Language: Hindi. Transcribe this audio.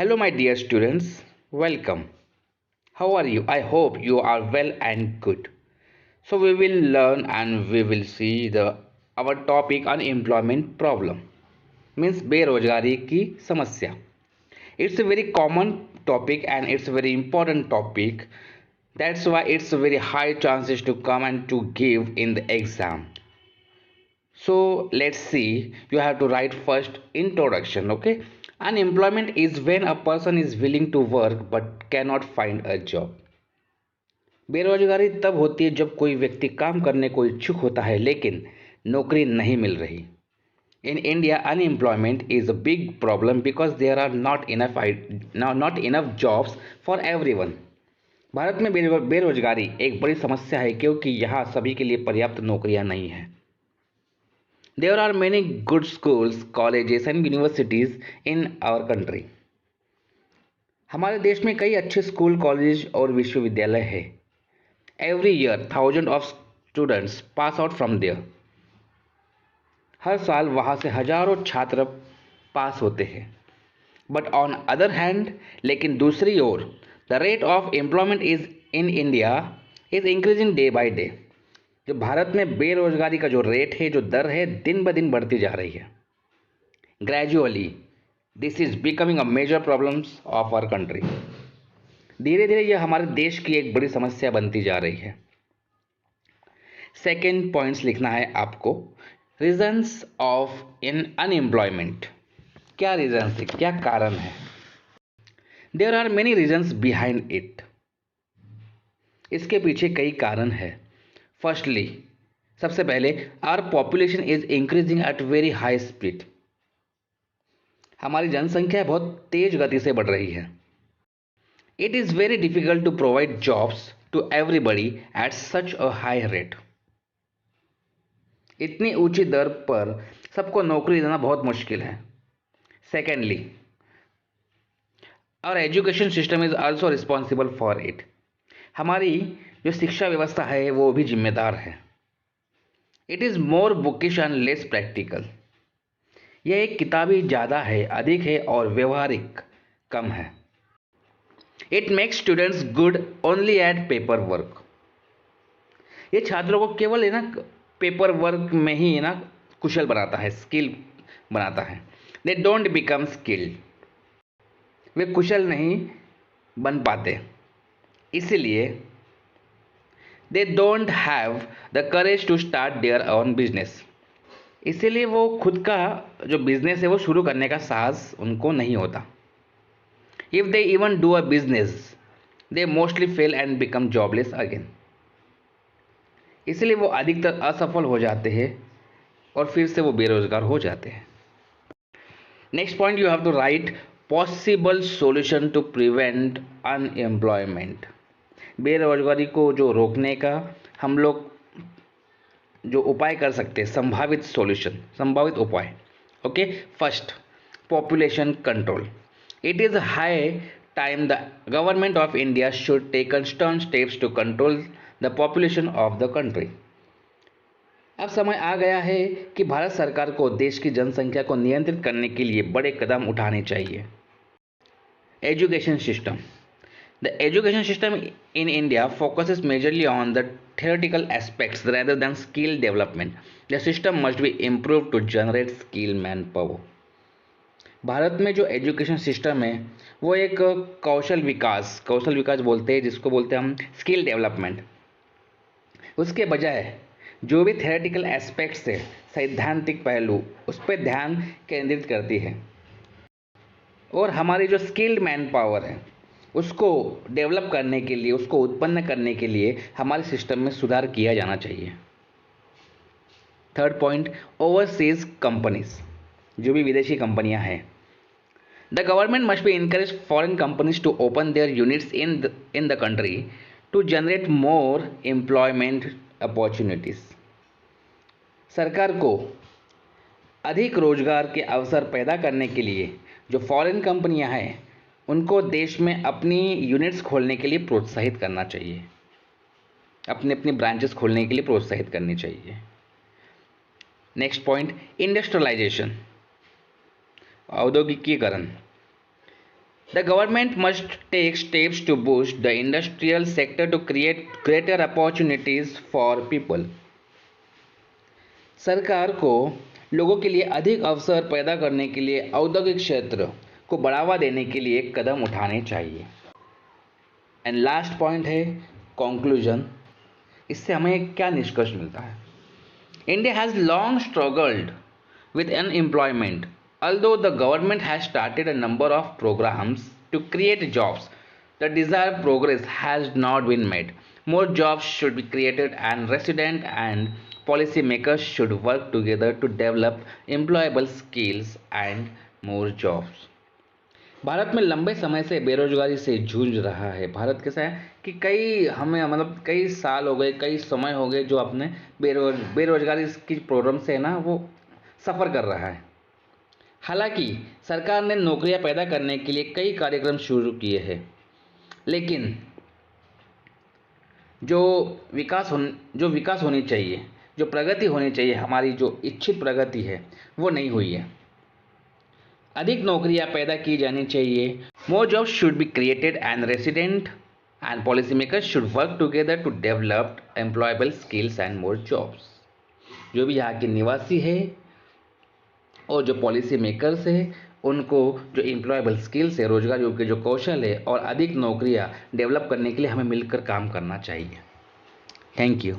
Hello, my dear students. Welcome. How are you? I hope you are well and good. So we will learn and we will see the our topic unemployment problem means बेरोजगारी की समस्या. It's a very common topic and it's a very important topic. That's why it's a very high chances to come and to give in the exam. So let's see, you have to write first introduction, okay? Unemployment is when a person is willing to work but cannot find a job. बेरोजगारी तब होती है जब कोई व्यक्ति काम करने को इच्छुक होता है लेकिन नौकरी नहीं मिल रही. In India, unemployment is a big problem because there are not enough jobs for everyone. Bharat में बेरोजगारी एक बड़ी समस्या है क्योंकि यहाँ सभी के लिए पर्याप्त नौकरियां नहीं हैं. There are many good schools, colleges and universities in our country. हमारे देश में कई अच्छे स्कूल, कॉलेज और विश्वविद्यालय हैं. Every year, thousands of students pass out from there. हर साल वहाँ से हजारों छात्र पास होते हैं. But on other hand, लेकिन दूसरी ओर, the rate of employment is in India is increasing day by day. जो भारत में बेरोजगारी का जो रेट है, जो दर है, दिन ब दिन बढ़ती जा रही है. Gradually this is becoming a major problems of our country. धीरे धीरे यह हमारे देश की एक बड़ी समस्या बनती जा रही है. सेकेंड पॉइंट्स लिखना है आपको. Reasons of in unemployment. क्या रीजंस है, क्या कारण है? There are many reasons behind it. इसके पीछे कई कारण है. फर्स्टली, सबसे पहले, our population is increasing at very high speed. हमारी जनसंख्या बहुत तेज गति से बढ़ रही है. It is very difficult to provide jobs to everybody at such a high rate. इतनी ऊंची दर पर सबको नौकरी देना बहुत मुश्किल है. Secondly, our education system is also responsible for it. हमारी जो शिक्षा व्यवस्था है वो भी जिम्मेदार है. It is more bookish and less practical. यह एक किताबी ज़्यादा है, अधिक है और व्यवहारिक कम है. It makes students good only at paper work. ये छात्रों को केवल है ना पेपर वर्क में ही है ना कुशल बनाता है, स्किल बनाता है. They don't become skilled. वे कुशल नहीं बन पाते. इसलिए they don't have the courage to start their own business. इसीलिए वो खुद का जो बिजनेस है वो शुरू करने का साहस उनको नहीं होता. If they even do a business they mostly fail and become jobless again. इसलिए वो अधिकतर असफल हो जाते हैं और फिर से वो बेरोजगार हो जाते हैं. Next point you have to write possible solution to prevent unemployment. बेरोजगारी को जो रोकने का हम लोग जो उपाय कर सकते हैं, संभावित सॉल्यूशन, संभावित उपाय. Okay, first, population control. It is high time the government of India should take stern steps to control the population of the country. अब समय आ गया है कि भारत सरकार को देश की जनसंख्या को नियंत्रित करने के लिए बड़े कदम उठाने चाहिए. Education system. The education system in India focuses majorly on the theoretical aspects rather than skill development. The system must be improved to generate skill manpower. Bharat में जो एजुकेशन सिस्टम है वो एक कौशल विकास बोलते हैं, जिसको बोलते हैं हम स्किल डेवलपमेंट. उसके बजाय जो भी थेरेटिकल एस्पेक्ट्स है, सैद्धांतिक पहलू, उस पर ध्यान केंद्रित करती है. और हमारी जो स्किल्ड मैन पावर है उसको डेवलप करने के लिए, उसको उत्पन्न करने के लिए हमारे सिस्टम में सुधार किया जाना चाहिए. Third point, overseas companies. जो भी विदेशी कंपनियां हैं, the government must be encourage foreign companies to open their units in the country to generate more employment opportunities. सरकार को अधिक रोजगार के अवसर पैदा करने के लिए जो फॉरेन कंपनियां हैं उनको देश में अपनी यूनिट्स खोलने के लिए प्रोत्साहित करना चाहिए, अपनी अपनी ब्रांचेस खोलने के लिए प्रोत्साहित करनी चाहिए. नेक्स्ट पॉइंट, इंडस्ट्रियलाइजेशन, औद्योगिकीकरण. The government must take steps to boost the industrial sector to create greater opportunities for people. सरकार को लोगों के लिए अधिक अवसर पैदा करने के लिए औद्योगिक क्षेत्र को बढ़ावा देने के लिए कदम उठाने चाहिए। एंड लास्ट पॉइंट है कंक्लूजन। इससे हमें क्या निष्कर्ष मिलता है? India has long struggled with unemployment. Although the government has started a number of programs to create jobs, the desired progress has not been made. More jobs should be created, and resident and policy makers should work together to develop employable skills and more jobs. Bharat में लंबे समय से बेरोजगारी से जूझ रहा है। भारत कैसा है कि कई साल हो गए, कई समय हो गए जो अपने बेरोजगारी की प्रॉब्लम से ना वो सफ़र कर रहा है। हालांकि सरकार ने नौकरियां पैदा करने के लिए कई कार्यक्रम शुरू किए हैं, लेकिन जो विकास होनी चाहिए, जो प्रगति होनी चाहिए, हमारी जो इच्छित प्रगति है वो नहीं हुई है। अधिक नौकरियां पैदा की जानी चाहिए। More jobs should be created and resident and policy makers should work together to develop employable skills and more jobs. जो भी यहाँ के निवासी है और जो पॉलिसी मेकर्स है, उनको जो एम्प्लॉयबल स्किल्स है, रोजगार योग्य जो कौशल है और अधिक नौकरियां डेवलप करने के लिए हमें मिलकर काम करना चाहिए। Thank you.